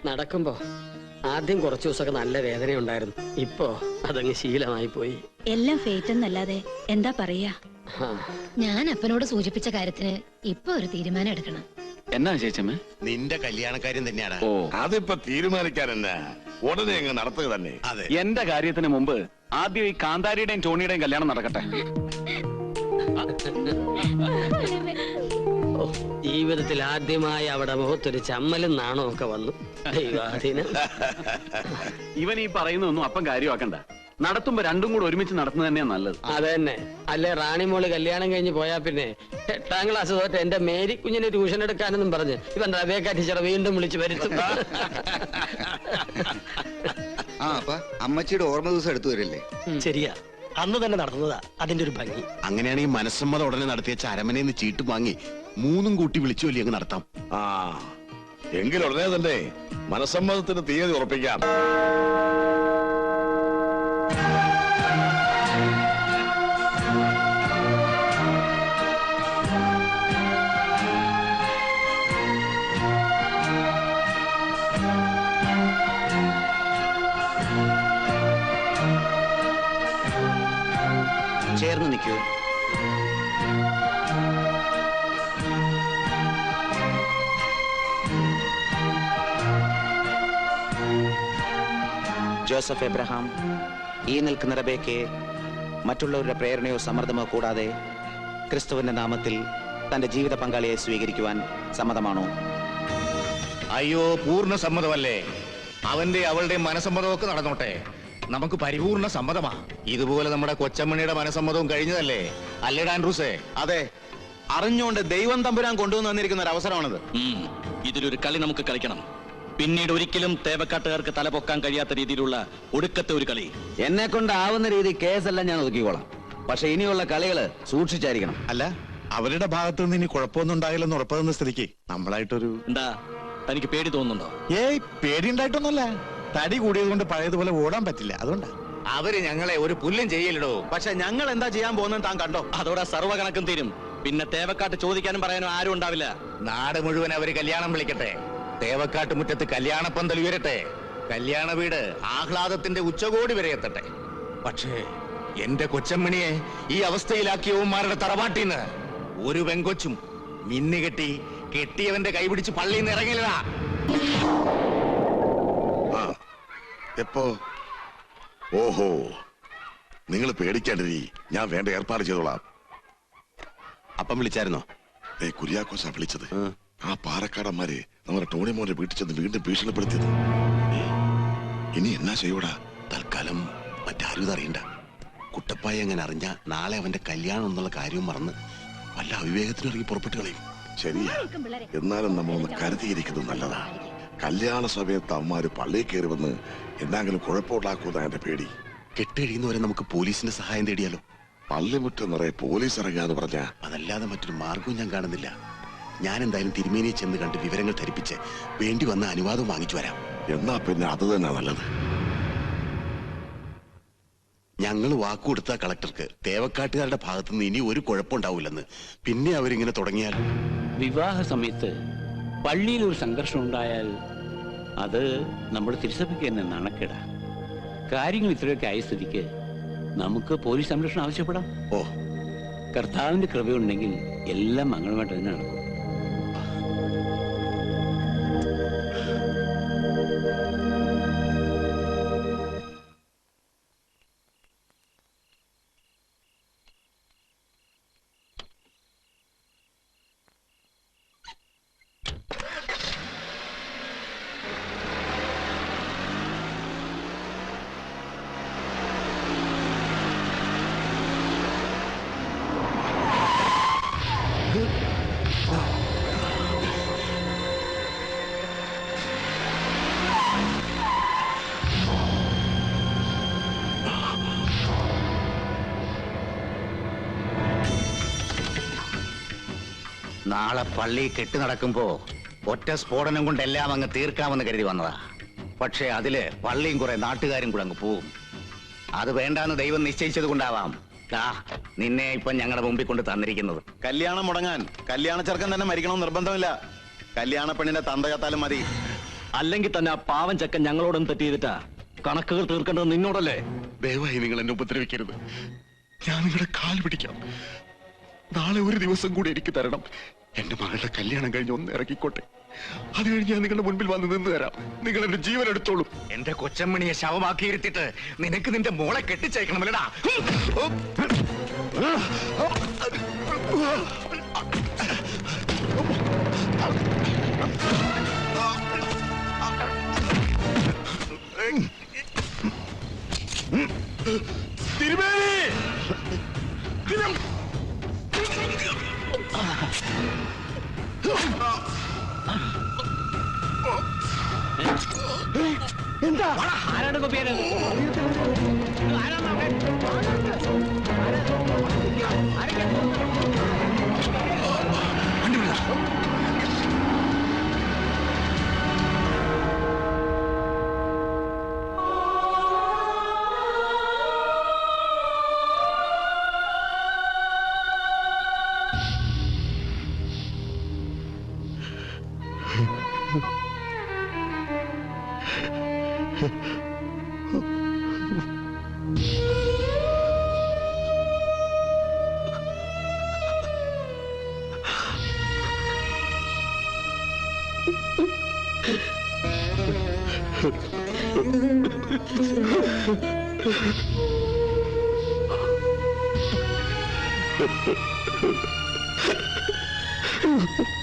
നടക്കുമ്പോ ആദ്യം കുറച്ചു ദിവസമൊക്കെ നല്ല വേദന ഉണ്ടായിരുന്നു. ഇപ്പോ അതങ്ങ് ശീലമായി പോയി. എല്ലാം ഫേറ്റ് എന്നല്ലാതെ എന്താ പറയാ. ഞാൻ അപ്പനോട് സൂചിപ്പിച്ച കാര്യത്തിന് ഇപ്പൊ ഒരു തീരുമാനം എടുക്കണം. എന്നാ ചേച്ചമ്മ? നിന്റെ കല്യാണക്കാര്യം തന്നെയാണ്. ഓ, അതിപ്പോ തീരുമാനിക്കാൻ എന്നാ, ഉടനെ അങ്ങ് നടത്തുക തന്നെ. അതെ, എന്റെ കാര്യത്തിന് മുമ്പ് ആദ്യം ഈ കാന്താരിയുടെയും ടോണിയുടെയും കല്യാണം നടക്കട്ടെ. ജീവിതത്തിൽ ആദ്യമായി അവിടെ മുഖത്തൊരു ചമ്മലും നാണവും ഒക്കെ വന്നു. ദൈവാധീനം. ഇവൻ ഈ പറയുന്നൊന്നും അപ്പം കാര്യമാക്കണ്ട. നടത്തുമ്പോ രണ്ടും കൂടെ ഒരുമിച്ച് നടത്തുന്നത് തന്നെയാ നല്ലത്. അതന്നെ. അല്ലെ റാണിമോള് കല്യാണം കഴിഞ്ഞ് പോയാ പിന്നെ 8ാം ക്ലാസ് തോറ്റ് എന്റെ മേരി കുഞ്ഞിനെ ട്യൂഷൻ എടുക്കാനെന്നും പറഞ്ഞ് ഇവൻ റബേക്ക ടീച്ചറെ വീണ്ടും വിളിച്ചു വരുത്തും. അമ്മച്ചിയുടെ ഓർമ്മ ദിവസം എടുത്തു വരില്ലേ? ശരിയാ, അന്ന് തന്നെ നടന്നതാ അതിന്റെ ഒരു ഭംഗി. അങ്ങനെയാണെങ്കിൽ മനസ്സമ്മതം ഉടനെ നടത്തിയ അരമനയിൽ ചീട്ട് വാങ്ങി 3 കൂട്ടി വിളിച്ചു വലിയ അങ്ങ് നടത്താം. എങ്കിൽ ഉടനെ തന്നെ മനസ്സമ്മതത്തിന് തീയതി ഉറപ്പിക്കാം. ചേർന്ന് നിൽക്കൂ. ജോസഫ് എബ്രഹാം, ഈ നിൽക്കുന്ന റബേക്കയെ മറ്റുള്ളവരുടെ പ്രേരണയോ സമ്മർദ്ദമോ കൂടാതെ ക്രിസ്തുവിന്റെ നാമത്തിൽ തന്റെ ജീവിത പങ്കാളിയെ സ്വീകരിക്കുവാൻ സമ്മതമാണോ? അയ്യോ, പൂർണ്ണ സമ്മതമല്ലേ. അവന്റെ അവളുടെ മനസ്സമ്മതമൊക്കെ നടന്നോട്ടെ, നമുക്ക് പരിപൂർണ സമ്മതമാ. ഇതുപോലെ നമ്മുടെ കൊച്ചമ്മണിയുടെ മനസ്സമ്മതവും കഴിഞ്ഞതല്ലേ അല്ലേടാ ആൻഡ്രൂസേ? അതെ, അറിഞ്ഞുകൊണ്ട് ദൈവം തമ്പുരാൻ കൊണ്ടുവന്ന് തന്നിരിക്കുന്ന ഒരു അവസരമാണിത്. ഇതിലൊരു കളി നമുക്ക് കളിക്കണം. പിന്നീട് ഒരിക്കലും തേവക്കാട്ടുകാർക്ക് തലപൊക്കാൻ കഴിയാത്ത രീതിയിലുള്ള ഒടുക്കത്തെ ഒരു കളി. എന്നെ കൊണ്ടാവുന്ന രീതി കേസെല്ലാം ഞാൻ ഒതുക്കിക്കോളാം. പക്ഷെ ഇനിയുള്ള കളികള് സൂക്ഷിച്ചായിരിക്കണം. അല്ല, അവരുടെ ഭാഗത്ത് നിന്ന് ഇനി കുഴപ്പമൊന്നും ഉണ്ടാകില്ലെന്ന് ഉറപ്പുന്ന സ്ഥിതിക്ക് നമ്മളായിട്ടൊരു... എന്താ, തനിക്ക് പേടി തോന്നുന്നുണ്ടോ? ഏയ്, പേടി ഉണ്ടായിട്ടൊന്നുമല്ല. തടി കൂടിയത് കൊണ്ട് പഴയതുപോലെ ഓടാൻ പറ്റില്ല, അതുകൊണ്ടാ. അവര് ഞങ്ങളെ ഒരു പുല്ലും ചെയ്യലിടോ. പക്ഷെ ഞങ്ങൾ എന്താ ചെയ്യാൻ പോകുന്നത് താൻ കണ്ടോ? അതോടെ സർവ്വ കണക്കും തീരും. പിന്നെ തേവക്കാട്ട് ചോദിക്കാനും പറയാനും ആരും ഉണ്ടാവില്ല. നാട് മുഴുവൻ അവര് കല്യാണം വിളിക്കട്ടെ. തേവക്കാട്ട് മുറ്റത്ത് കല്യാണപ്പന്തൽ ഉയരട്ടെ. കല്യാണ വീട് ആഹ്ലാദത്തിന്റെ ഉച്ചകോടി വരെ എത്തട്ടെ. പക്ഷേ എന്റെ കൊച്ചമ്മണിയെ ഈ അവസ്ഥയിലാക്കിയവന്മാരുടെ തറവാട്ടിന്ന് ഒരു വെങ്കൊച്ചും മിന്നുകെട്ടി കെട്ടിയവന്റെ കൈപിടിച്ച് പള്ളിയിൽ നിന്ന് ഇറങ്ങില്ലടാ. എപ്പോ? ഓഹോ, നിങ്ങൾ പേടിക്കാണ്ടിരി, ഞാൻ വേണ്ട ഏർപ്പാട് ചെയ്തോളാം. അപ്പം വിളിച്ചായിരുന്നോ? കുര്യാക്കോസാ വിളിച്ചത്. ആ പാറക്കാടന്മാരെ നമ്മുടെ ടോണി മോനെ വീട്ടിൽ ചെന്ന് വീണ്ടും ഭീഷണിപ്പെടുത്തിയത്. ഇനി എന്നാ ചെയ്യൂടാ? തൽക്കാലം മറ്റാരും ഇതറിയണ്ട. കുട്ടപ്പായ എങ്ങനെ അറിഞ്ഞ നാളെ അവന്റെ കല്യാണം എന്നുള്ള കാര്യവും മറന്ന് വല്ല അവിവേകത്തിനിറങ്ങി പുറപ്പെട്ടു കളയും. ശരിയാ, എന്നാലും നമ്മളൊന്ന് കരുതിയിരിക്കുന്നത് നല്ലതാ. കല്യാണ സമയത്ത് അമ്മമാര് പള്ളിയിൽ കയറി വന്ന് എന്തെങ്കിലും കുഴപ്പമുണ്ടാക്കുന്ന എന്റെ പേടി. കെട്ടഴിയുന്നവരെ നമുക്ക് പോലീസിന്റെ സഹായം തേടിയാലോ? പള്ളിമുറ്റം നിറയെ പോലീസ് ഇറങ്ങാന്ന് പറഞ്ഞ അതല്ലാതെ മറ്റൊരു മാർഗവും ഞാൻ കാണുന്നില്ല. ഞാൻ എന്തായാലും തിരുമേനിയെ ചെന്ന് കണ്ട് വിവരങ്ങൾ ധരിപ്പിച്ച് വേണ്ടി വന്ന അനുവാദം വാങ്ങിച്ചു വരാം. എന്നാ പിന്നെ അത് തന്നെ നല്ലത്. ഞങ്ങൾ വാക്കുകൊടുത്ത കളക്ടർക്ക് തേവക്കാട്ടുകാരുടെ ഭാഗത്തുനിന്ന് ഇനി ഒരു കുഴപ്പമുണ്ടാവില്ലെന്ന്. പിന്നെ അവരിങ്ങനെ തുടങ്ങിയാൽ വിവാഹ സമയത്ത് പള്ളിയിൽ ഒരു സംഘർഷം ഉണ്ടായാൽ അത് നമ്മുടെ തിരുസഭയ്ക്ക് തന്നെ നാണക്കേടാ. കാര്യങ്ങൾ ഇത്രയൊക്കെ ആയ സ്ഥിതിക്ക് നമുക്ക് പോലീസ് സംരക്ഷണം ആവശ്യപ്പെടാം. ഓ, കർത്താവിന്റെ കൃപയുണ്ടെങ്കിൽ എല്ലാം മംഗളമായിട്ട് തന്നെ നടക്കും. നാളെ പള്ളി കെട്ടി നടക്കുമ്പോ ഒറ്റ സ്ഫോടനം കൊണ്ട് എല്ലാം അങ്ങ് തീർക്കാമെന്ന് കരുതി വന്നതാ. പക്ഷെ അതില് പള്ളിയും കുറെ നാട്ടുകാരും കൂടെ അങ്ങ് പോവും. അത് വേണ്ടാന്ന് ദൈവം നിശ്ചയിച്ചത് കൊണ്ടാവാം നിന്നെ ഇപ്പൊ ഞങ്ങളുടെ മുമ്പിൽ കൊണ്ട് തന്നിരിക്കുന്നത്. കല്യാണം മുടങ്ങാൻ കല്യാണ ചെറുക്കൻ തന്നെ മരിക്കണമെന്ന് നിർബന്ധമില്ല. കല്യാണ പെണ്ണിന്റെ തന്ത ചത്താലും മതി. അല്ലെങ്കിൽ തന്നെ ആ പാവം ചെക്കൻ ഞങ്ങളോടൊന്നും തെറ്റ് ചെയ്തിട്ടാ കണക്കുകൾ തീർക്കേണ്ടത് നിന്നോടല്ലേ? ദയവായി നിങ്ങൾ എന്നെ ഉപദ്രവിക്കരുത്. ഞാൻ നിങ്ങളുടെ കാൽ പിടിക്കാം. നാളെ ഒരു ദിവസം കൂടി എനിക്ക് തരണം. എന്റെ മകളുടെ കല്യാണം കഴിഞ്ഞ് ഒന്ന് ഇറക്കിക്കോട്ടെ. അത് കഴിഞ്ഞ് ഞാൻ നിങ്ങളുടെ മുൻപിൽ വന്ന് നിന്ന് തരാം. നിങ്ങൾ എന്റെ ജീവൻ എടുത്തോളൂ. എന്റെ കൊച്ചമ്മണിയെ ശവമാക്കി ഇരുത്തിട്ട് നിനക്ക് നിന്റെ മോളെ കെട്ടിച്ചേക്കണമല്ലടാ. ആരാണ് കൊപ്പിയത്? Ha